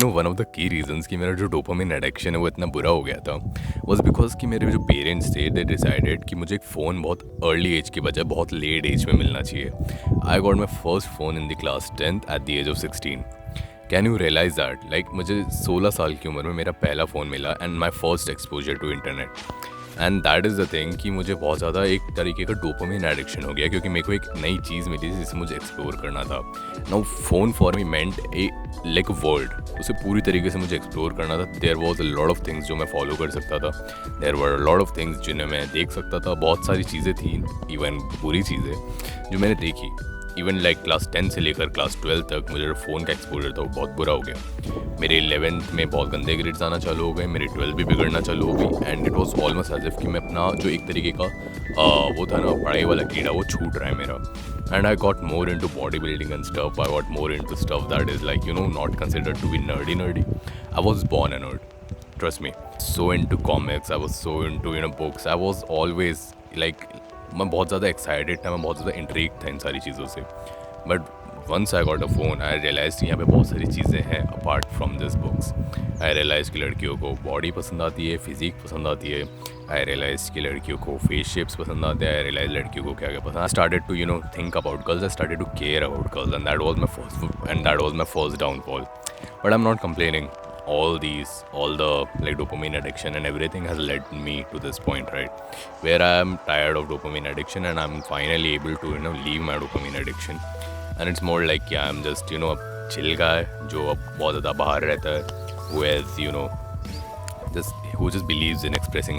One of the key reasons कि मेरा जो डोपामिन एडिक्शन है वो इतना बुरा हो गया था वाज बिकॉज कि मेरे जो पेरेंट्स थे दे डिसाइडेड कि मुझे एक फ़ोन बहुत अर्ली एज की बजाय बहुत लेट एज में मिलना चाहिए। I got my first phone in the class 10th at the age of 16। Can you realise that like मुझे 16 साल की उम्र में मेरा पहला फ़ोन मिला and my first exposure to internet. And that is the thing कि मुझे बहुत ज़्यादा एक तरीके का डोपामिन एडिक्शन हो गया क्योंकि मेरे को एक नई चीज़ मिली थी जिसे मुझे एक्सप्लोर करना था। Now phone for me meant a like world, उसे पूरी तरीके से मुझे एक्सप्लोर करना था। There was a lot of things जो मैं फॉलो कर सकता था, there were a lot of things जिन्हें मैं देख सकता था। बहुत सारी चीज़ें थी, इवन बुरी चीज़ें जो मैंने देखी। इवन लाइक क्लास 10 से लेकर क्लास 12 तक मुझे जो फ़ोन का एक्सपोजर था वो बहुत बुरा हो गया। मेरे 11th में बहुत गंदे ग्रेड्स आना चालू हो गए, मेरी 12th भी बिगड़ना चालू हो गई and it was almost as if कि मैं अपना जो एक तरीके का वो था ना पढ़ाई वाला कीड़ा वो छूट रहा है मेरा। And I got more into body building and stuff, I got more into stuff that is like not considered to be nerdy. I was born a nerd, trust me, so into comics, I was so into books, I was always like मैं बहुत ज़्यादा excited था, मैं बहुत ज़्यादा intrigue था इन सारी चीज़ों से। But once I got a phone I realise कि यहाँ पे बहुत सारी चीज़ें हैं apart from this books. I realise कि लड़कियों को बॉडी पसंद आती है, फिजिक पसंद आती है। आई रियलाइज कि लड़कियों को फेस शेप्स पसंद आते हैं। आई रियलाइज लड़कियों को क्या क्या पसंद। I started to think about girls, I started to care about girls and that was my first downfall. But I am not complaining. All the like dopamine addiction and everything has led me to this point, right, where I am tired of dopamine addiction and I'm finally able to leave my dopamine addiction. And it's more like I'm just a chill guy जो अब बहुत ज़्यादा बाहर रहता है, who just believes in expressing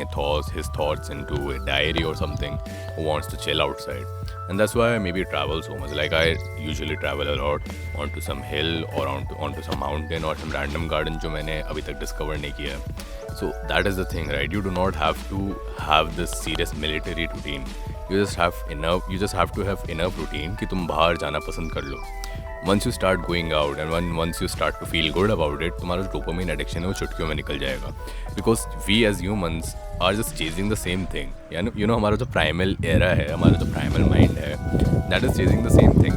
his thoughts into a diary or something, who wants to chill outside. And that's why I maybe travel so much. Like I usually travel a lot onto some hill or onto some mountain or some random garden जो मैंने अभी तक discover नहीं किया है. So that is the thing, right? You do not have to have this serious military routine. You just have to have enough routine कि तुम बाहर जाना पसंद कर लो. Once you start going out and once you start to feel good about it, तुम्हारा जो dopamine addiction है वो चुटकियों में निकल जाएगा. Because we as humans are just chasing the same thing. हमारा जो प्राइमल एरा है, हमारा जो प्राइमल माइंड है, that is chasing the same thing.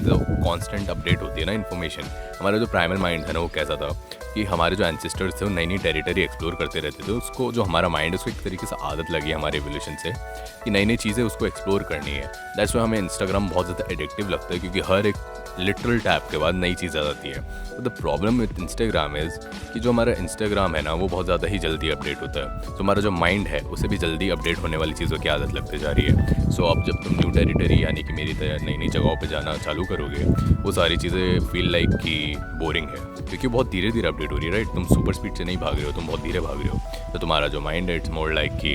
जो कॉन्स्टेंट अपडेट होती है ना इन्फॉर्मेशन, हमारा जो प्राइमल माइंड था ना वो कैसा था कि हमारे जो एंसेस्टर्स थे वो नई नई टेरिटरी एक्सप्लोर करते रहते थे. उसको जो हमारा माइंड है उसको एक तरीके से आदत लगी है हमारे एवोल्यूशन से कि नई नई चीज़ें उसको एक्सप्लोर करनी है. दैट्स वाई हमें इंस्टाग्राम बहुत ज़्यादा एडिक्टिव लगता है क्योंकि हर एक लिटरल टैप के बाद नई चीज़ आ जाती है. तो the problem with Instagram is कि जो हमारा इंस्टाग्राम है ना वो बहुत ज़्यादा ही जल्दी अपडेट होता है. तो हमारा जो माइंड है उसे भी जल्दी अपडेट होने वाली चीज़ों की आदत लगती जा रही है. सो अब जब तुम न्यू टेरिटरी यानी कि मेरी तरह नई नई जगहों पे जाना चालू करोगे वो सारी चीज़ें फील लाइक कि बोरिंग है क्योंकि बहुत धीरे धीरे अपडेट हो रही है. राइट, तुम सुपर स्पीड से नहीं भाग रहे हो, तुम बहुत धीरे भाग रहे हो. तो तुम्हारा जो माइंड है इट्स मोर लाइक कि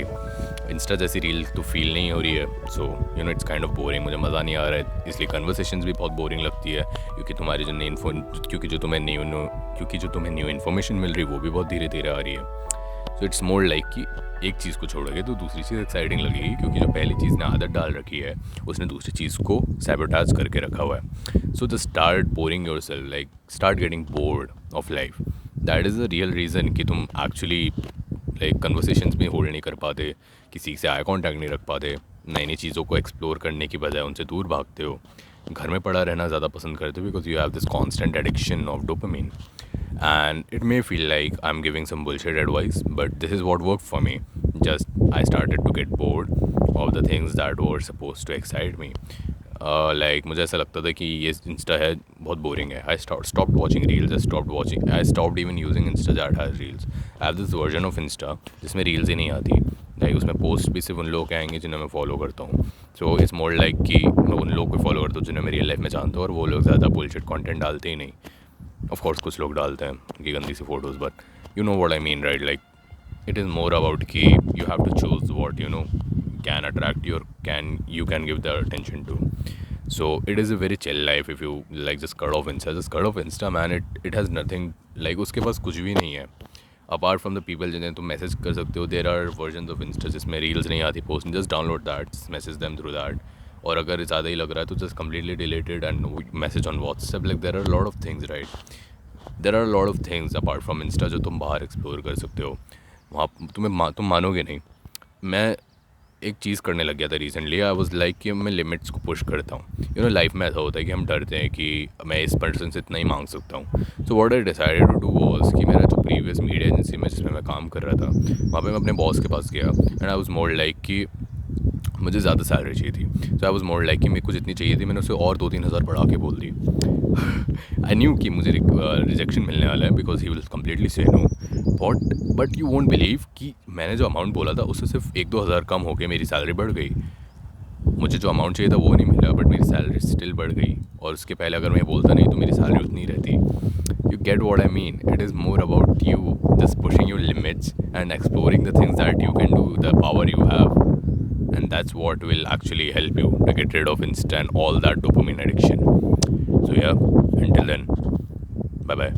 इंस्टा जैसी रील तो फील नहीं हो रही है. So it's kind of boring, मुझे मज़ा नहीं आ रहा है. इसलिए कन्वर्सेशंस भी बहुत बोरिंग लगती है क्योंकि तुम्हारी जो नई क्योंकि जो तुम्हें न्यू इन्फॉर्मेशन मिल रही है वो भी बहुत धीरे धीरे आ रही है. सो इट्स मोर लाइक कि एक चीज़ को छोड़ोगे तो दूसरी चीज़ एक्साइटिंग लगेगी क्योंकि जो पहली चीज़ ने आदत डाल रखी है उसने दूसरी चीज़ को सैबोटाज करके रखा हुआ है. So the start boring your self, like start getting bored of life. That is the real reason कि तुम एक्चुअली लाइक कन्वर्सेशंस में होल्ड नहीं कर पाते, किसी से आई कॉन्टैक्ट नहीं रख पाते, नई नई चीज़ों को एक्सप्लोर करने की बजाय उनसे दूर भागते हो, घर में पड़ा रहना ज़्यादा पसंद करते हो because you have this constant addiction of dopamine. And it may feel like I'm giving some bullshit advice, but this is what worked for me. Just I started to get bored of the things that were supposed to excite me. Like मुझे ऐसा लगता था कि ये Insta है बहुत boring है. I stopped watching reels. I stopped even using Insta that has reels. I have this version of Insta जिसमें reels ही नहीं आती. लाइक उसमें पोस्ट भी सिर्फ उन लोग के आएंगे जिन्हें मैं फॉलो करता हूँ. सो इट्स मोर लाइक कि मैं उन लोग को फॉलो करता हूँ जिन्हें मैं रियल लाइफ में जानता हूँ और वो लोग ज़्यादा बुलशिट कंटेंट डालते ही नहीं. ऑफ कोर्स कुछ लोग डालते हैं कि गंदी सी photos, but you know what I mean, right? Like it is more about कि you have to choose what can attract you can give the attention to. So it is a very chill life if you like just cut off Insta, man. It has nothing, like उसके पास कुछ भी नहीं है apart from the people जिन्हें तुम message कर सकते हो. there are versions of Insta जिसमें रील्स नहीं आती, post, just download that, message them through that. और अगर ज़्यादा ही लग रहा है तो just completely deleted and message on WhatsApp. Like there are lot of things, right? There are lot of things apart from Insta जो तुम बाहर एक्सप्लोर कर सकते हो. वहाँ तुम मानोगे नहीं, मैं एक चीज़ करने लग गया था रिसेंटली। आई वाज लाइक कि मैं लिमिट्स को पुश करता हूँ। लाइफ में ऐसा होता है कि हम डरते हैं कि मैं इस पर्सन से इतना ही मांग सकता हूँ। So what I decided to do was कि मेरा जो प्रीवियस मीडिया एजेंसी में जिसमें मैं काम कर रहा था, वहाँ पे मैं अपने बॉस के पास गया and I was more like कि मुझे ज़्यादा सैलरी चाहिए थी। सो आई वाज मोर लाइक कि मेरे को जितनी चाहिए थी मैंने उसे और 2-3 हज़ार बढ़ा के बोल दी। आई न्यू कि मुझे रिजेक्शन मिलने वाला है because he will completely say no. But you won't believe कि मैंने जो अमाउंट बोला था उससे सिर्फ 1-2 हज़ार कम हो के मेरी सैलरी बढ़ गई। मुझे जो अमाउंट चाहिए था वो नहीं मिला, बट मेरी सैलरी स्टिल बढ़ गई। और उसके पहले अगर मैं बोलता नहीं तो मेरी सैलरी उतनी रहती। You get what I mean? It is more about you just pushing your limits and exploring the things that you can do, the power you have, and that's what will actually help you to get rid of instant all that dopamine addiction. So yeah, until then, bye bye.